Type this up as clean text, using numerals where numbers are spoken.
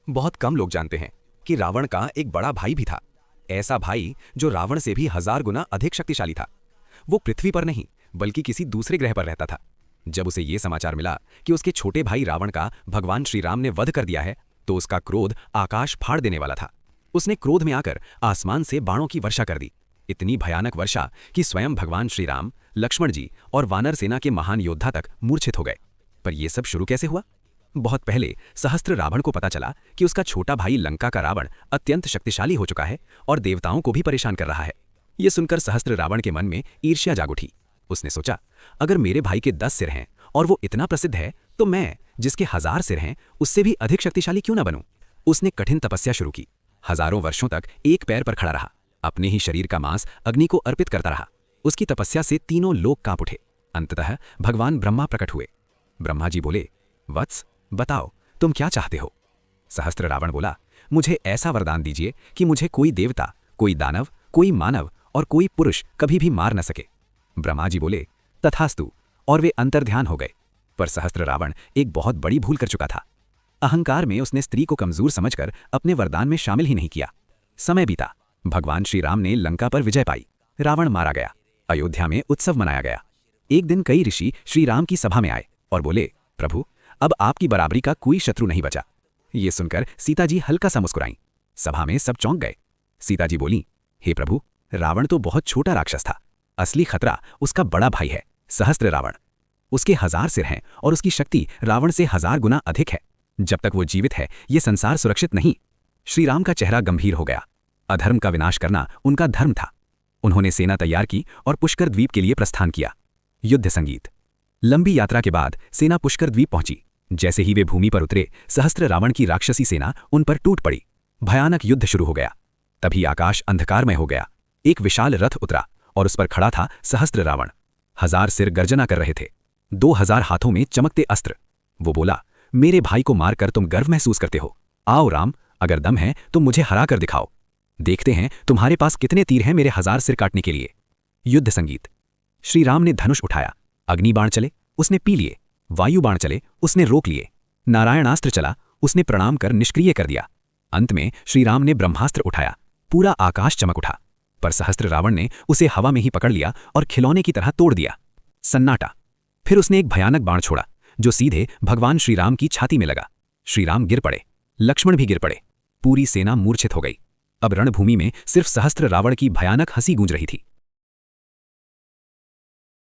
बहुत कम लोग जानते हैं कि रावण का एक बड़ा भाई भी था। ऐसा भाई जो रावण से भी 1000 गुना अधिक शक्तिशाली था। वो पृथ्वी पर नहीं बल्कि किसी दूसरे ग्रह पर रहता था। जब उसे ये समाचार मिला कि उसके छोटे भाई रावण का भगवान श्री राम ने वध कर दिया है तो उसका क्रोध आकाश फाड़ देने वाला था। उसने क्रोध में आकर आसमान से बाणों की वर्षा कर दी। इतनी भयानक वर्षा कि स्वयं भगवान श्री राम, लक्ष्मण जी और वानर सेना के महान योद्धा तक मूर्छित हो गए। पर यह सब शुरू कैसे हुआ? बहुत पहले सहस्त्र रावण को पता चला कि उसका छोटा भाई लंका का रावण अत्यंत शक्तिशाली हो चुका है और देवताओं को भी परेशान कर रहा है। यह सुनकर सहस्त्र रावण के मन में ईर्ष्या जाग उठी। उसने सोचा, अगर मेरे भाई के 10 सिर हैं और वो इतना प्रसिद्ध है तो मैं, जिसके 1000 सिर हैं, उससे भी अधिक शक्तिशाली क्यों न बनूं? उसने कठिन तपस्या शुरू की। हजारों वर्षों तक एक पैर पर खड़ा रहा, अपने ही शरीर का मांस अग्नि को अर्पित करता रहा। उसकी तपस्या से तीनों लोक कांप उठे। अंततः भगवान ब्रह्मा प्रकट हुए। ब्रह्मा जी बोले, वत्स, बताओ तुम क्या चाहते हो? सहस्त्र रावण बोला, मुझे ऐसा वरदान दीजिए कि मुझे कोई देवता, कोई दानव, कोई मानव और कोई पुरुष कभी भी मार न सके। ब्रह्मा जी बोले, तथास्तु, और वे अंतर्ध्यान हो गए। पर सहस्त्र रावण एक बहुत बड़ी भूल कर चुका था। अहंकार में उसने स्त्री को कमजोर समझकर अपने वरदान में शामिल ही नहीं किया। समय बीता। भगवान श्री राम ने लंका पर विजय पाई। रावण मारा गया। अयोध्या में उत्सव मनाया गया। एक दिन कई ऋषि श्री राम की सभा में आए और बोले, प्रभु, अब आपकी बराबरी का कोई शत्रु नहीं बचा। ये सुनकर सीता जी हल्का सा मुस्कुराईं। सभा में सब चौंक गए। सीता जी बोली, हे प्रभु, रावण तो बहुत छोटा राक्षस था। असली खतरा उसका बड़ा भाई है, सहस्त्र रावण। उसके 1000 सिर हैं और उसकी शक्ति रावण से 1000 गुना अधिक है। जब तक वो जीवित है ये संसार सुरक्षित नहीं। श्री राम का चेहरा गंभीर हो गया। अधर्म का विनाश करना उनका धर्म था। उन्होंने सेना तैयार की और पुष्कर द्वीप के लिए प्रस्थान किया। युद्ध संगीत। लंबी यात्रा के बाद सेना पुष्कर द्वीप पहुंची। जैसे ही वे भूमि पर उतरे, सहस्त्र रावण की राक्षसी सेना उन पर टूट पड़ी। भयानक युद्ध शुरू हो गया। तभी आकाश अंधकारमय हो गया। एक विशाल रथ उतरा और उस पर खड़ा था सहस्त्र रावण। 1000 सिर गर्जना कर रहे थे। 2000 हाथों में चमकते अस्त्र। वो बोला, मेरे भाई को मारकर तुम गर्व महसूस करते हो। आओ राम, अगर दम है तो मुझे हरा कर दिखाओ। देखते हैं तुम्हारे पास कितने तीर हैं मेरे 1000 सिर काटने के लिए। युद्ध संगीत। श्री राम ने धनुष उठाया। अग्नि बाण चले, उसने पी लिए। वायु बाण चले, उसने रोक लिए। नारायणास्त्र चला, उसने प्रणाम कर निष्क्रिय कर दिया। अंत में श्री राम ने ब्रह्मास्त्र उठाया। पूरा आकाश चमक उठा। पर सहस्त्र रावण ने उसे हवा में ही पकड़ लिया और खिलौने की तरह तोड़ दिया। सन्नाटा। फिर उसने एक भयानक बाण छोड़ा जो सीधे भगवान श्री राम की छाती में लगा। श्री राम गिर पड़े। लक्ष्मण भी गिर पड़े। पूरी सेना मूर्छित हो गई। अब रणभूमि में सिर्फ सहस्त्र रावण की भयानक हंसी गूंज रही थी।